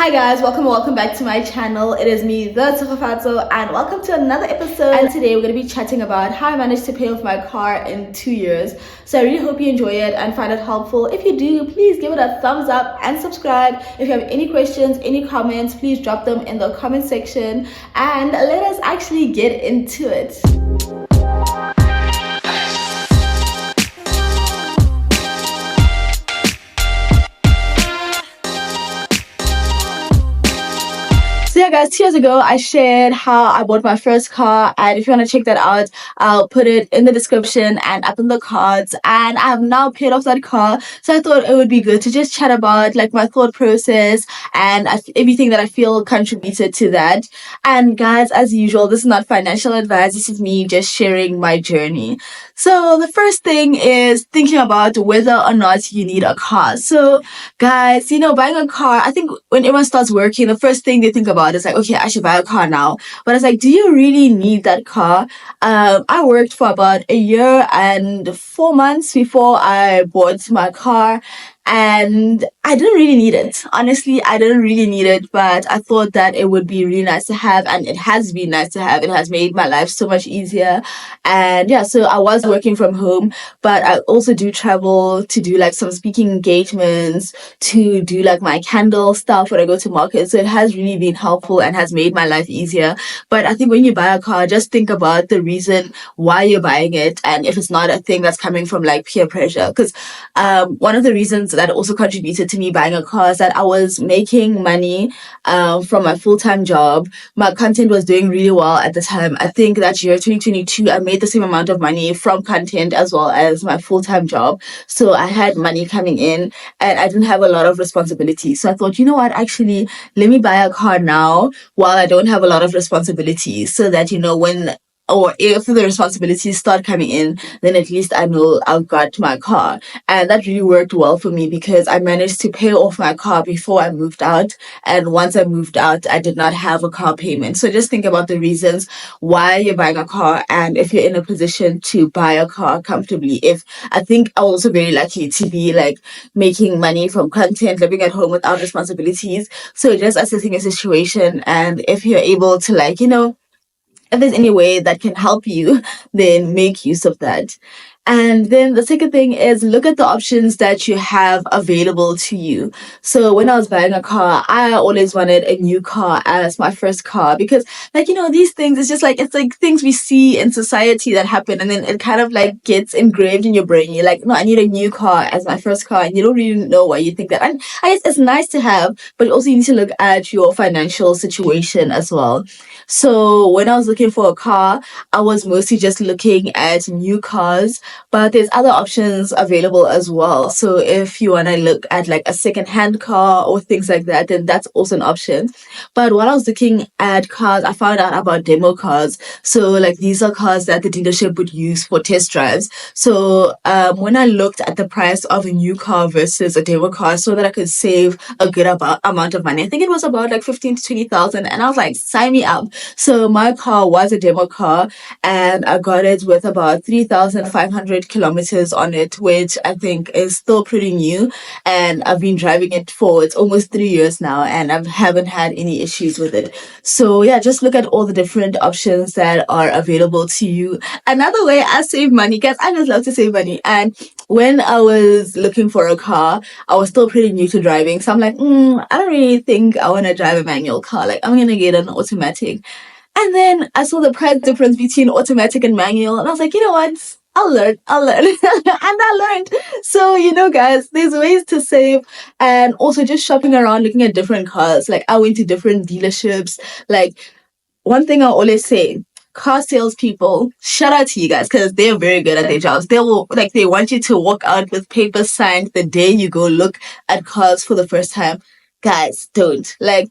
Hi guys, welcome back to my channel. It is me, the Tsofafatso, and welcome to another episode. And today we're going to be chatting about how I managed to pay off my car in 2 years. So I really hope you enjoy it and find it helpful. If you do, please give it a thumbs up and subscribe. If you have any questions, any comments, please drop them in the comment section and let us actually get into it. So yeah guys, 2 years ago I shared how I bought my first car, and if you want to check that out, I'll put it in the description and up in the cards. And I have now paid off that car, so I thought it would be good to just chat about like my thought process and everything that I feel contributed to that. And guys, as usual, this is not financial advice, this is me just sharing my journey. So the first thing is thinking about whether or not you need a car. So guys, buying a car, I think when everyone starts working, the first thing they think about is like, okay, I should buy a car now. But it's like, do you really need that car? I worked for about a year and 4 months before I bought my car, and I didn't really need it. Honestly, I didn't really need it, but I thought that it would be really nice to have, and it has been nice to have. It has made my life so much easier. And yeah, so I was working from home, but I also do travel to do like some speaking engagements, to do like my candle stuff when I go to market. So it has really been helpful and has made my life easier. But I think when you buy a car, just think about the reason why you're buying it, and if it's not a thing that's coming from like peer pressure. Because one of the reasons that also contributed to me buying a car is that I was making money from my full-time job. My content was doing really well at the time. I think that year 2022 I made the same amount of money from content as well as my full-time job. So I had money coming in and I didn't have a lot of responsibility. So I thought, you know what, actually let me buy a car now while I don't have a lot of responsibilities, so that when or if the responsibilities start coming in, then at least I know I've got my car. And that really worked well for me because I managed to pay off my car before I moved out. And once I moved out, I did not have a car payment. So just think about the reasons why you're buying a car, and if you're in a position to buy a car comfortably. If I think I'm also very lucky to be like making money from content, living at home without responsibilities. So just assessing a situation, and if you're able to if there's any way that can help you, then make use of that. And then the second thing is look at the options that you have available to you. So when I was buying a car, I always wanted a new car as my first car because these things, it's like things we see in society that happen, and then it kind of like gets engraved in your brain. You're like, no, I need a new car as my first car, and you don't really know why you think that. And I guess it's nice to have, but also you need to look at your financial situation as well. So when I was looking for a car, I was mostly just looking at new cars, but there's other options available as well. So if you want to look at like a second-hand car or things like that, then that's also an option. But while I was looking at cars, I found out about demo cars. So like these are cars that the dealership would use for test drives. So when I looked at the price of a new car versus a demo car, so that I could save a good amount of money. I think it was about like 15 to 20,000, and I was like, sign me up. So my car was a demo car, and I got it with about 3,500 kilometers on it, which I think is still pretty new. And I've been driving it for, it's almost 3 years now, and I haven't had any issues with it. So yeah, just look at all the different options that are available to you. Another way I save money, guys, I just love to save money. And when I was looking for a car, I was still pretty new to driving. So I'm like, I don't really think I want to drive a manual car. Like, I'm going to get an automatic. And then I saw the price difference between automatic and manual, and I was like, you know what? I'll learn. And I learned. So, guys, there's ways to save, and also just shopping around, looking at different cars. Like, I went to different dealerships. Like, one thing I always say, car salespeople, shout out to you guys because they're very good at their jobs. They want you to walk out with papers signed the day you go look at cars for the first time. Guys, don't. Like,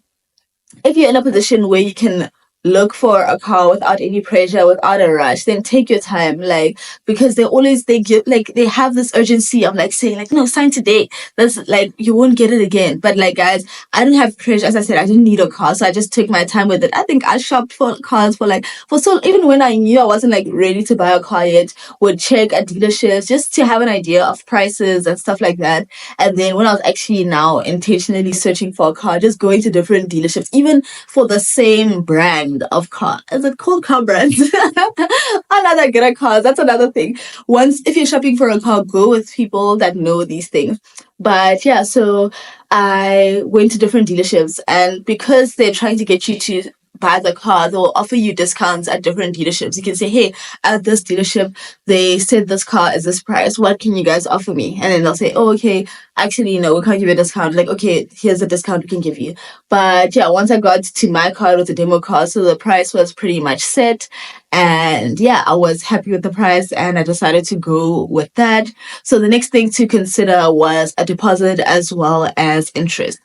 if you're in a position where you can look for a car without any pressure, without a rush, then take your time. Like, because they give, like, they have this urgency of like saying like, no, sign today. That's like, you won't get it again. But like, guys, I don't have pressure. As I said, I didn't need a car. So I just took my time with it. I think I shopped for cars for like, for so, even when I knew I wasn't like ready to buy a car yet, would check at dealerships just to have an idea of prices and stuff like that. And then when I was actually now intentionally searching for a car, just going to different dealerships, even for the same brand of car. Is it called car brands? I'm not that good at cars. That's another thing. Once, if you're shopping for a car, go with people that know these things. But yeah, so I went to different dealerships, and because they're trying to get you to buy the car, they'll offer you discounts at different dealerships. You can say, hey, at this dealership, they said this car is this price. What can you guys offer me? And then they'll say, oh, okay, actually, no, we can't give you a discount. Like, okay, here's a discount we can give you. But yeah, once I got to my car, it was a demo car. So the price was pretty much set. And yeah, I was happy with the price and I decided to go with that. So the next thing to consider was a deposit as well as interest.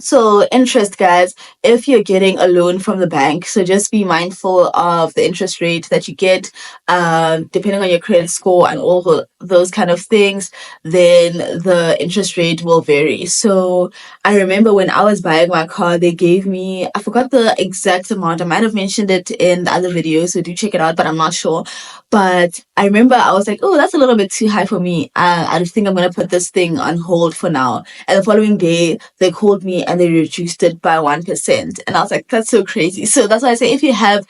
So interest, guys, if you're getting a loan from the bank, so just be mindful of the interest rate that you get, depending on your credit score and all those kind of things, then the interest rate will vary. So I remember when I was buying my car, they gave me, I forgot the exact amount. I might have mentioned it in the other video, so do check it out, but I'm not sure. But I remember I was like, oh, that's a little bit too high for me. I think I'm going to put this thing on hold for now. And the following day, they called me and they reduced it by 1%. And I was like, that's so crazy. So that's why I say if you have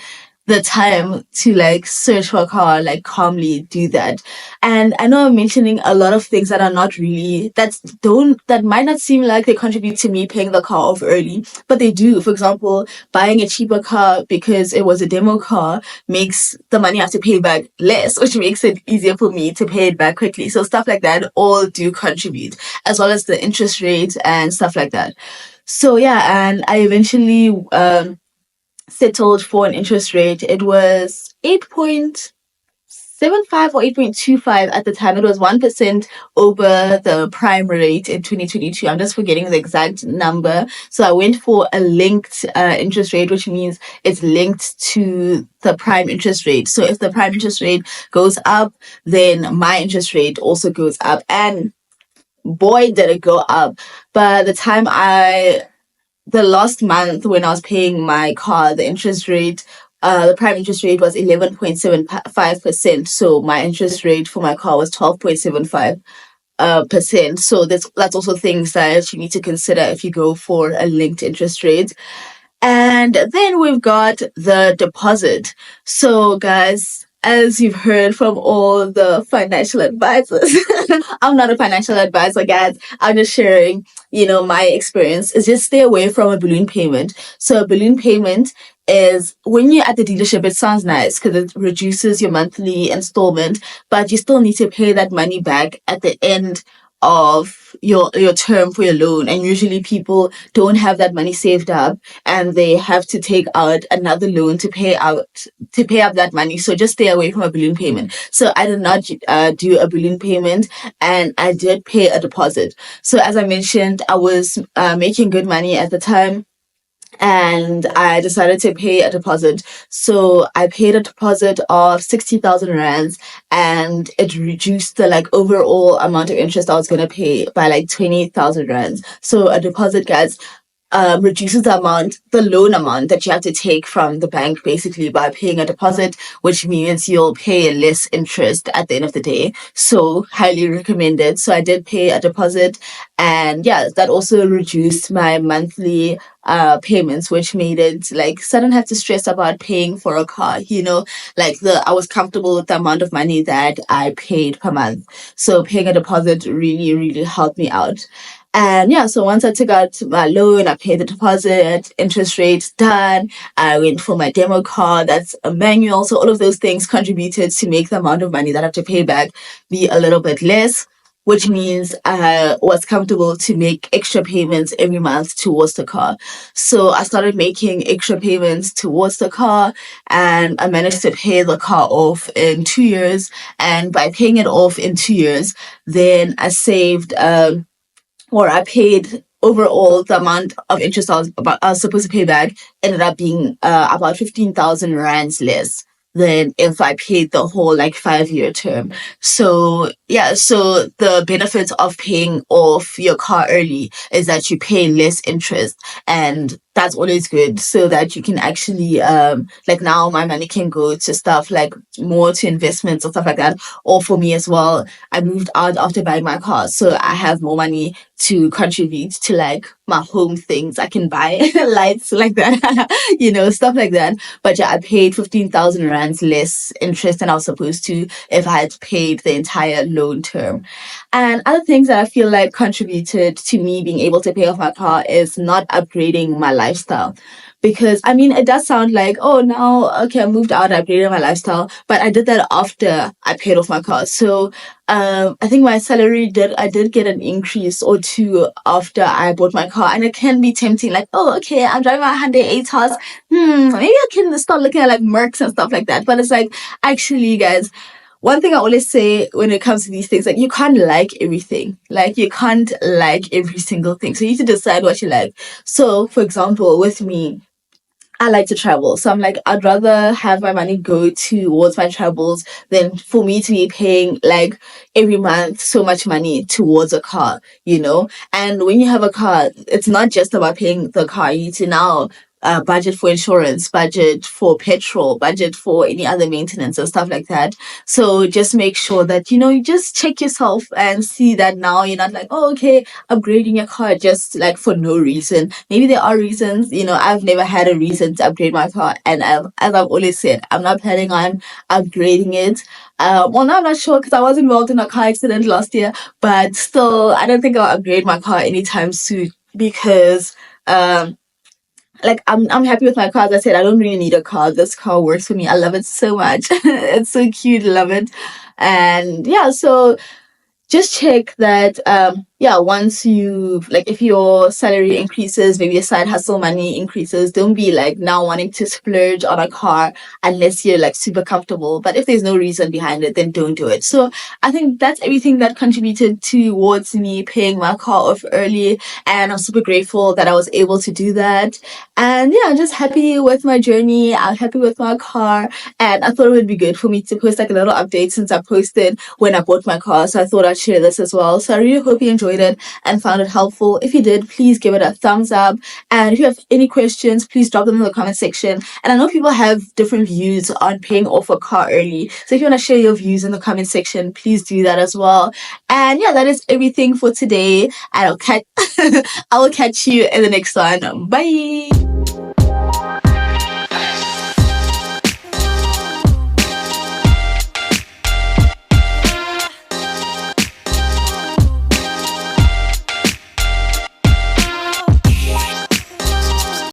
the time to like search for a car, like calmly do that. And I know I'm mentioning a lot of things that are not really, that might not seem like they contribute to me paying the car off early, but they do. For example, buying a cheaper car because it was a demo car makes the money I have to pay back less, which makes it easier for me to pay it back quickly. So stuff like that all do contribute, as well as the interest rate and stuff like that. So yeah, and I eventually settled for an interest rate. It was 8.75 or 8.25 at the time. It was 1% over the prime rate in 2022. I'm just forgetting the exact number. So I went for a linked interest rate, which means it's linked to the prime interest rate. So if the prime interest rate goes up, then my interest rate also goes up. And boy, did it go up. By the time the last month when I was paying my car, the interest rate, the prime interest rate was 11.75%. So my interest rate for my car was 12.75 percent. So that's also things that you need to consider if you go for a linked interest rate. And then we've got the deposit. So guys, as you've heard from all the financial advisors, I'm not a financial advisor, guys. I'm just sharing, my experience is just stay away from a balloon payment. So a balloon payment is when you're at the dealership, it sounds nice because it reduces your monthly installment, but you still need to pay that money back at the end of your term for your loan. And usually people don't have that money saved up and they have to take out another loan to pay up that money. So just stay away from a balloon payment. So I did not do a balloon payment, and I did pay a deposit. So as I mentioned, I was making good money at the time, and I decided to pay a deposit. So I paid a deposit of 60,000 rands, and it reduced the like overall amount of interest I was going to pay by like 20,000 rands. So a deposit, guys, reduces the loan amount that you have to take from the bank basically by paying a deposit, which means you'll pay less interest at the end of the day. So highly recommended. So I did pay a deposit, and yeah, that also reduced my monthly payments, which made it like so I don't have to stress about paying for a car, like I was comfortable with the amount of money that I paid per month. So paying a deposit really, really helped me out. And yeah, so once I took out my loan, I paid the deposit, interest rates done. I went for my demo car, that's a manual. So all of those things contributed to make the amount of money that I have to pay back be a little bit less, which means I was comfortable to make extra payments every month towards the car. So I started making extra payments towards the car, and I managed to pay the car off in 2 years. And by paying it off in 2 years, then I saved, or I paid overall the amount of interest I was supposed to pay back ended up being about 15,000 rands less than if I paid the whole like 5-year term. So yeah, so the benefits of paying off your car early is that you pay less interest, and that's always good, so that you can actually like now my money can go to stuff like more to investments or stuff like that. Or for me as well, I moved out after buying my car, so I have more money to contribute to like my home things. I can buy lights like that, stuff like that. But yeah, I paid 15,000 rands less interest than I was supposed to if I had paid the entire loan term. And other things that I feel like contributed to me being able to pay off my car is not upgrading my lifestyle. Because I mean, it does sound like, oh, now, okay, I moved out, I upgraded my lifestyle, but I did that after I paid off my car. So I think I did get an increase or two after I bought my car, and it can be tempting, like, oh, okay, I'm driving my Hyundai A-Toss. Maybe I can start looking at like Mercs and stuff like that. But it's like, actually, guys, one thing I always say when it comes to these things, like, you can't like everything. Like, you can't like every single thing. So you need to decide what you like. So, for example, with me, I like to travel. So I'm like, I'd rather have my money go towards my travels than for me to be paying like every month so much money towards a car. And when you have a car, it's not just about paying the car. You need to now budget for insurance, budget for petrol, budget for any other maintenance and stuff like that. So just make sure that, you just check yourself and see that now you're not like, oh, okay, upgrading your car just like for no reason. Maybe there are reasons. I've never had a reason to upgrade my car, and as I've always said, I'm not planning on upgrading it. Well, now I'm not sure because I was involved in a car accident last year, but still, I don't think I'll upgrade my car anytime soon because like I'm happy with my car. As I said, I don't really need a car. This car works for me. I love it so much. It's so cute. Love it. And yeah, so just check that once you like, if your salary increases, maybe your side hustle money increases, don't be like now wanting to splurge on a car unless you're like super comfortable. But if there's no reason behind it, then don't do it. So I think that's everything that contributed towards me paying my car off early, and I'm super grateful that I was able to do that. And yeah, I'm just happy with my journey. I'm happy with my car, and I thought it would be good for me to post like a little update since I posted when I bought my car. So I thought I'd share this as well. So I really hope you enjoyed it and found it helpful. If you did, please give it a thumbs up. And if you have any questions, please drop them in the comment section. And I know people have different views on paying off a car early. So if you want to share your views in the comment section, please do that as well. And yeah, that is everything for today. And I will catch you in the next one. Bye.